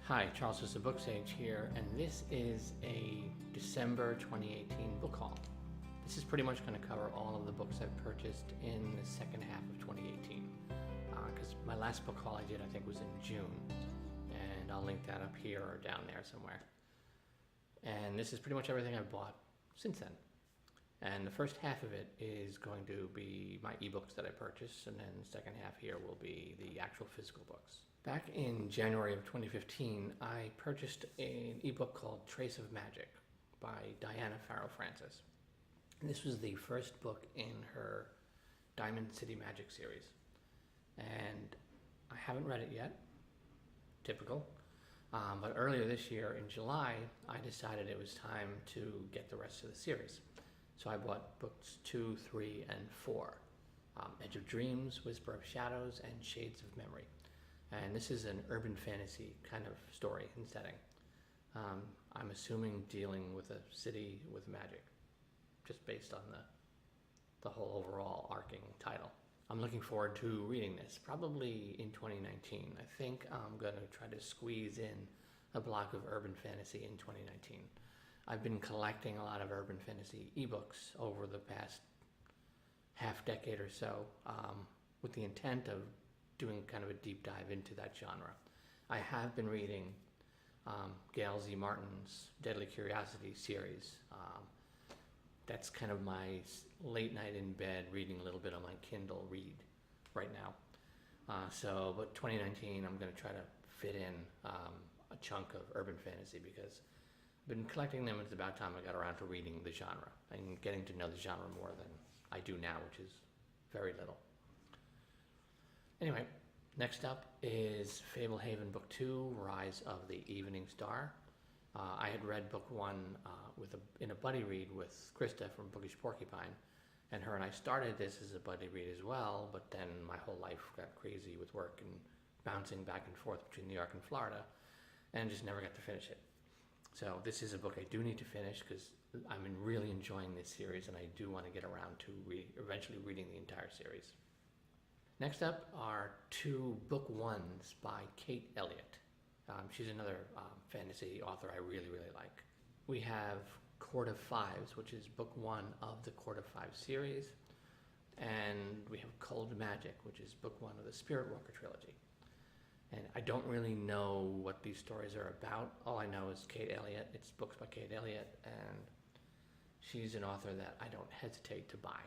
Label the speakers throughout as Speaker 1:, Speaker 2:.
Speaker 1: Hi, Charles with SirBookSage here, and this is a December 2018 book haul. This is pretty much going to cover all of the books I've purchased in the second half of 2018. Because my last book haul I did, I think, was in June, and I'll link that up here or down there somewhere. And this is pretty much everything I've bought since then. And the first half of it is going to be my ebooks that I purchased, and then the second half here will be the actual physical books. Back in January of 2015, I purchased an ebook called Trace of Magic by Diana Farrow Francis. And this was the first book in her Diamond City Magic series. And I haven't read it yet, typical. But earlier this year in July, I decided it was time to get the rest of the series. So I bought books 2, 3, and 4. Edge of Dreams, Whisper of Shadows, and Shades of Memory. And this is an urban fantasy kind of story and setting. I'm assuming dealing with a city with magic, just based on the whole overall arcing title. I'm looking forward to reading this, probably in 2019. I think I'm going to try to squeeze in a block of urban fantasy in 2019. I've been collecting a lot of urban fantasy ebooks over the past half decade or so, with the intent of doing kind of a deep dive into that genre. I have been reading Gail Z. Martin's Deadly Curiosity series. That's kind of my late night in bed reading a little bit on my Kindle read right now. But 2019, I'm going to try to fit in a chunk of urban fantasy because I've been collecting them. It's about time I got around to reading the genre and getting to know the genre more than I do now, which is very little. Anyway, next up is Fable Haven Book 2, Rise of the Evening Star. I had read Book 1 in a buddy read with Krista from Bookish Porcupine, and her and I started this as a buddy read as well, but then my whole life got crazy with work and bouncing back and forth between New York and Florida, and just never got to finish it. So this is a book I do need to finish because I'm really enjoying this series, and I do want to get around to eventually reading the entire series. Next up are 2 book ones by Kate Elliott. She's another fantasy author I really, really like. We have Court of Fives, which is book 1 of the Court of Fives series. And we have Cold Magic, which is book 1 of the Spirit Walker trilogy. And I don't really know what these stories are about. All I know is Kate Elliott. It's books by Kate Elliott, and she's an author that I don't hesitate to buy.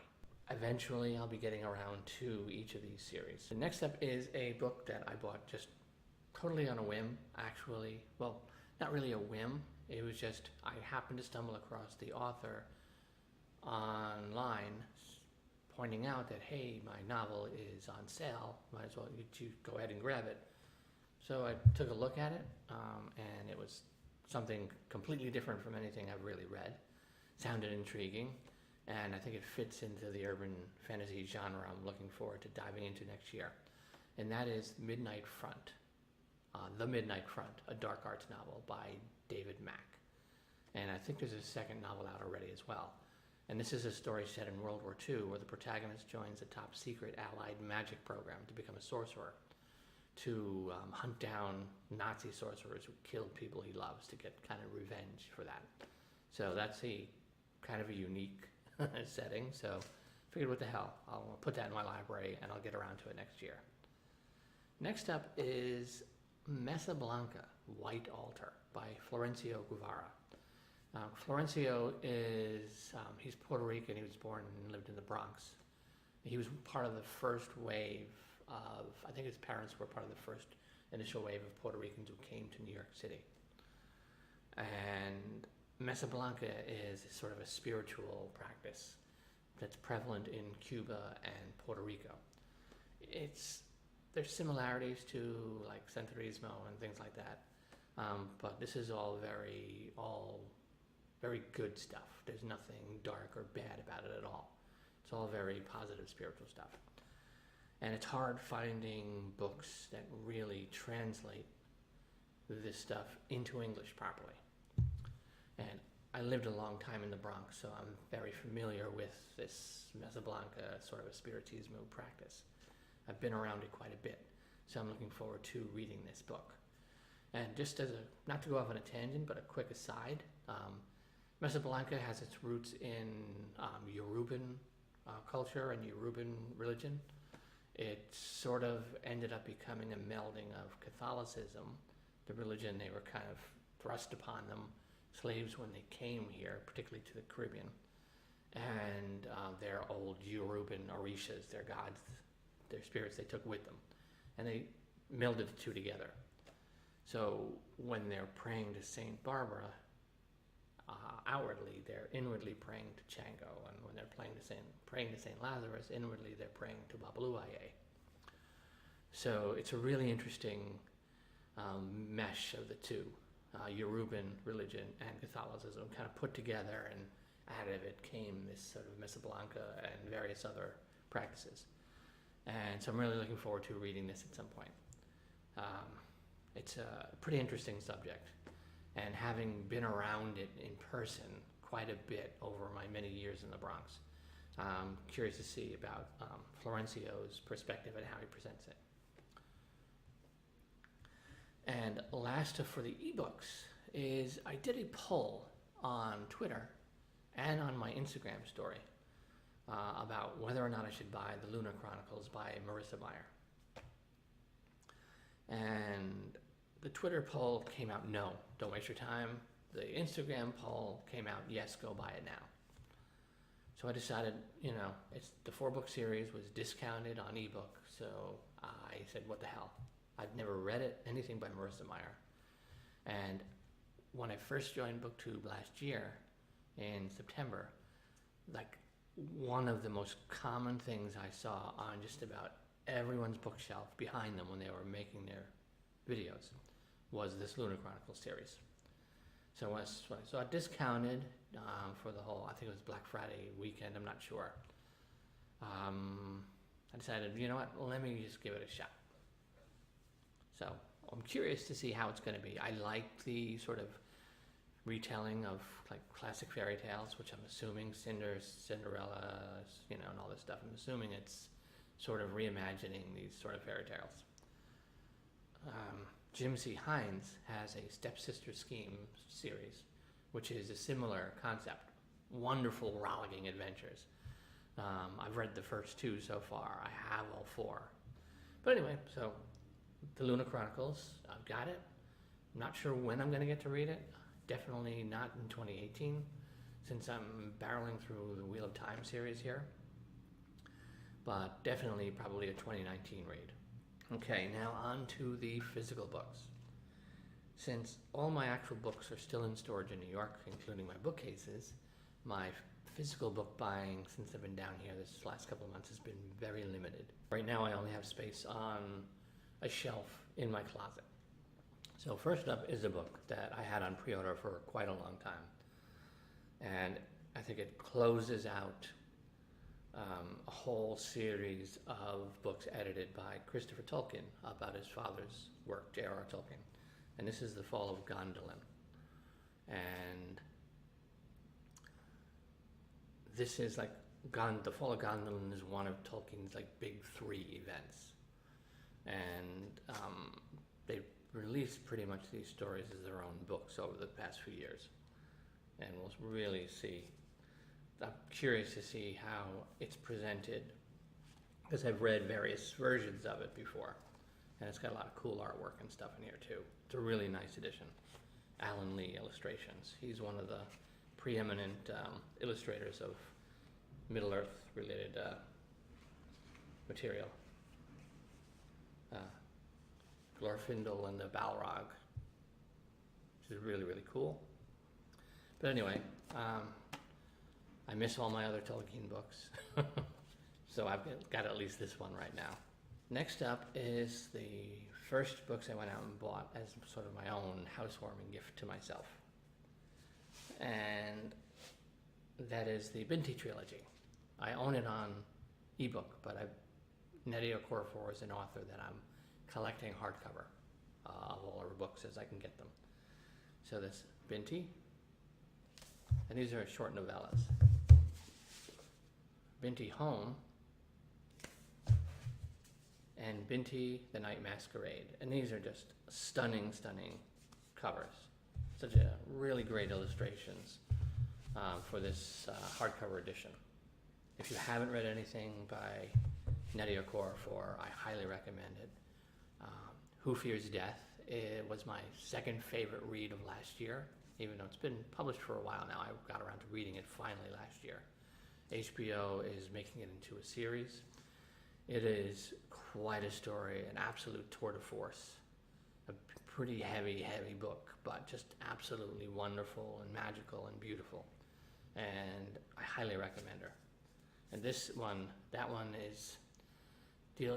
Speaker 1: Eventually, I'll be getting around to each of these series. The next up is a book that I bought just totally on a whim, actually. Well, not really a whim. It was just I happened to stumble across the author online pointing out that, hey, my novel is on sale. Might as well you go ahead and grab it. So I took a look at it, and it was something completely different from anything I've really read. Sounded intriguing. And I think it fits into the urban fantasy genre I'm looking forward to diving into next year. And that is Midnight Front. The Midnight Front, a dark arts novel by David Mack. And I think there's a second novel out already as well. And this is a story set in World War II where the protagonist joins a top secret Allied magic program to become a sorcerer, to hunt down Nazi sorcerers who killed people he loves to get kind of revenge for that. So that's a kind of a unique setting, so figured what the hell, I'll put that in my library and I'll get around to it next year. Next up is Meza Blanca, White Altar by Florencio Guevara. Florencio is, he's Puerto Rican, he was born and lived in the Bronx. He was part of the first wave of, I think his parents were part of the first initial wave of Puerto Ricans who came to New York City. And Meza Blanca is sort of a spiritual practice that's prevalent in Cuba and Puerto Rico. There's similarities to like Santerismo and things like that, but this is all very good stuff. There's nothing dark or bad about it at all. It's all very positive spiritual stuff. And it's hard finding books that really translate this stuff into English properly. And I lived a long time in the Bronx, so I'm very familiar with this Meza Blanca sort of a spiritismo practice. I've been around it quite a bit, so I'm looking forward to reading this book. And just as not to go off on a tangent, but a quick aside, Meza Blanca has its roots in Yoruban culture and Yoruban religion. It sort of ended up becoming a melding of Catholicism, the religion they were kind of thrust upon them, slaves when they came here, particularly to the Caribbean, and their old Yoruban orishas, their gods, their spirits they took with them. And they melded the two together. So when they're praying to Saint Barbara, outwardly they're inwardly praying to Chango, and when they're praying to Saint Lazarus, inwardly they're praying to Babaluaye. So it's a really interesting mesh of the two, Yoruban religion and Catholicism, kind of put together, and out of it came this sort of Meza Blanca and various other practices. And so I'm really looking forward to reading this at some point. It's a pretty interesting subject, and having been around it in person quite a bit over my many years in the Bronx, I'm curious to see about Florencio's perspective and how he presents it. And last for the ebooks is I did a poll on Twitter and on my Instagram story about whether or not I should buy the Lunar Chronicles by Marissa Meyer. And the Twitter poll came out, no, don't waste your time. The Instagram poll came out, yes, go buy it now. So I decided, it's the 4-book series was discounted on ebook, so I said, what the hell? I've never read anything by Marissa Meyer. And when I first joined BookTube last year in September, like one of the most common things I saw on just about everyone's bookshelf behind them when they were making their videos was this Lunar Chronicles series. So when I saw it discounted for the whole, I think it was Black Friday weekend, I'm not sure. I decided, you know what, let me just give it a shot. So I'm curious to see how it's going to be. I like the sort of retelling of like classic fairy tales, which I'm assuming Cinderella, and all this stuff. I'm assuming it's sort of reimagining these sort of fairy tales. Jim C. Hines has a Stepsister Scheme series, which is a similar concept. Wonderful rollicking adventures. I've read the first 2 so far. I have all 4. But anyway, so the Lunar Chronicles, I've got it. I'm not sure when I'm going to get to read it. Definitely not in 2018, since I'm barreling through the Wheel of Time series here. But definitely probably a 2019 read. Okay, now on to the physical books. Since all my actual books are still in storage in New York, including my bookcases, my physical book buying since I've been down here this last couple of months has been very limited. Right now I only have space on a shelf in my closet. So first up is a book that I had on pre-order for quite a long time. And I think it closes out a whole series of books edited by Christopher Tolkien about his father's work, J.R.R. Tolkien. And this is The Fall of Gondolin. And this is like, The Fall of Gondolin is one of Tolkien's like big 3 events. And they released pretty much these stories as their own books over the past few years. And we'll really see. I'm curious to see how it's presented, because I've read various versions of it before, and it's got a lot of cool artwork and stuff in here too. It's a really nice edition. Alan Lee illustrations. He's one of the preeminent illustrators of Middle-earth related material. Glorfindel and the Balrog, which is really, really cool. But anyway, I miss all my other Tolkien books, so I've got at least this one right now. Next up is the first books I went out and bought as sort of my own housewarming gift to myself. And that is the Binti Trilogy. I own it on ebook, but Nnedi Okorafor is an author that I'm collecting hardcover of all her books as I can get them. So this Binti, and these are short novellas. Binti Home, and Binti the Night Masquerade. And these are just stunning, stunning covers. Such a really great illustrations for this hardcover edition. If you haven't read anything by Nnedi Okorafor, I highly recommend it. Who Fears Death? It was my second favorite read of last year, even though it's been published for a while now. I got around to reading it finally last year. HBO is making it into a series. It is quite a story, an absolute tour de force. A pretty heavy book, but just absolutely wonderful and magical and beautiful. And I highly recommend her. And this one, that one is,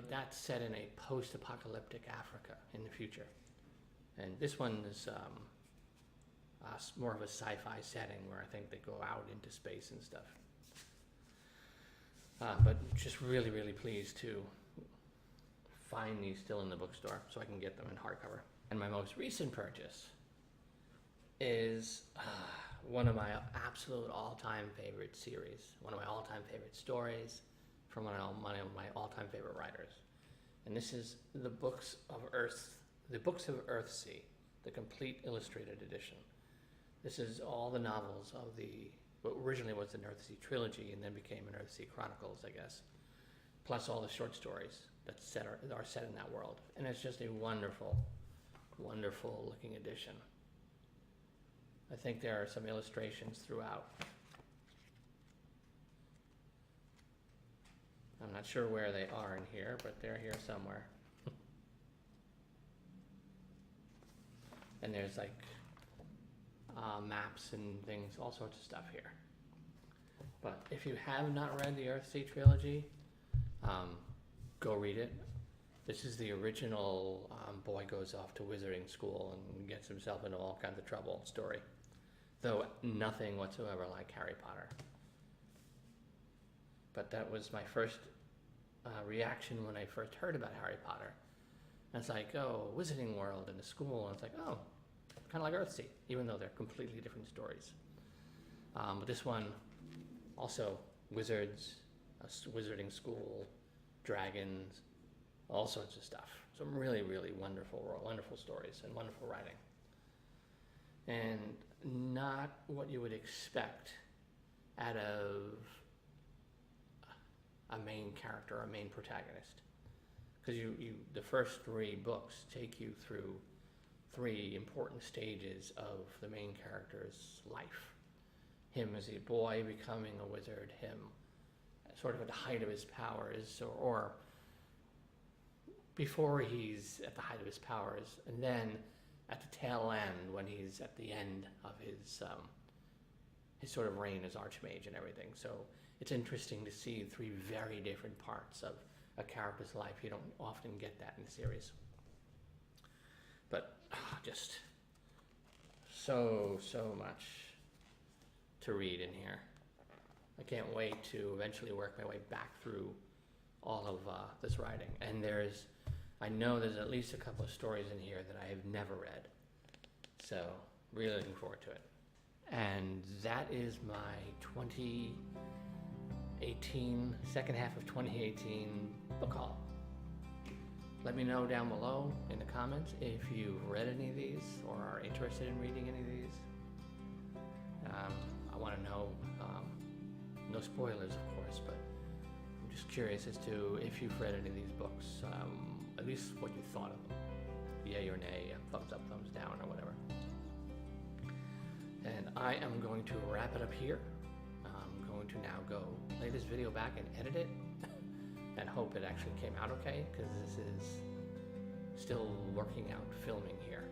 Speaker 1: that's set in a post-apocalyptic Africa in the future. And this one is more of a sci-fi setting where I think they go out into space and stuff. But just really, really pleased to find these still in the bookstore so I can get them in hardcover. And my most recent purchase is one of my absolute all-time favorite series, one of my all-time favorite stories from one of my all-time favorite writers. And this is the Books of Earthsea, the complete illustrated edition. This is all the novels of what originally was an Earthsea Trilogy and then became an Earthsea Chronicles, I guess, plus all the short stories that are set in that world. And it's just a wonderful, wonderful looking edition. I think there are some illustrations throughout. I'm not sure where they are in here, but they're here somewhere. And there's like maps and things, all sorts of stuff here. But if you have not read the Earthsea Trilogy, go read it. This is the original boy goes off to wizarding school and gets himself into all kinds of trouble story. Though nothing whatsoever like Harry Potter. But that was my first reaction when I first heard about Harry Potter. And it's like, oh, Wizarding World and the school. And it's like, oh, kind of like Earthsea, even though they're completely different stories. But this one, also wizards, a wizarding school, dragons, all sorts of stuff. Some really, really wonderful stories and wonderful writing. And not what you would expect out of a main character, a main protagonist. Because the first three books take you through three important stages of the main character's life. Him as a boy becoming a wizard, him sort of at the height of his powers, or before he's at the height of his powers, and then at the tail end when he's at the end of his sort of reign as Archmage and everything. So it's interesting to see three very different parts of a character's life. You don't often get that in the series. But just so much to read in here. I can't wait to eventually work my way back through all of this writing. And I know there's at least a couple of stories in here that I have never read. So really looking forward to it. And that is my 2018, second half of 2018 book haul. Let me know down below in the comments if you've read any of these or are interested in reading any of these. I want to know, no spoilers of course, but I'm just curious as to if you've read any of these books, at least what you thought of them. Yay or nay, thumbs up, thumbs down, or whatever. And I am going to wrap it up here. I'm going to now go play this video back and edit it and hope it actually came out okay, because this is still working out filming here.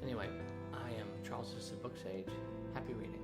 Speaker 1: Anyway, I am Charles, SirBookSage. Happy reading.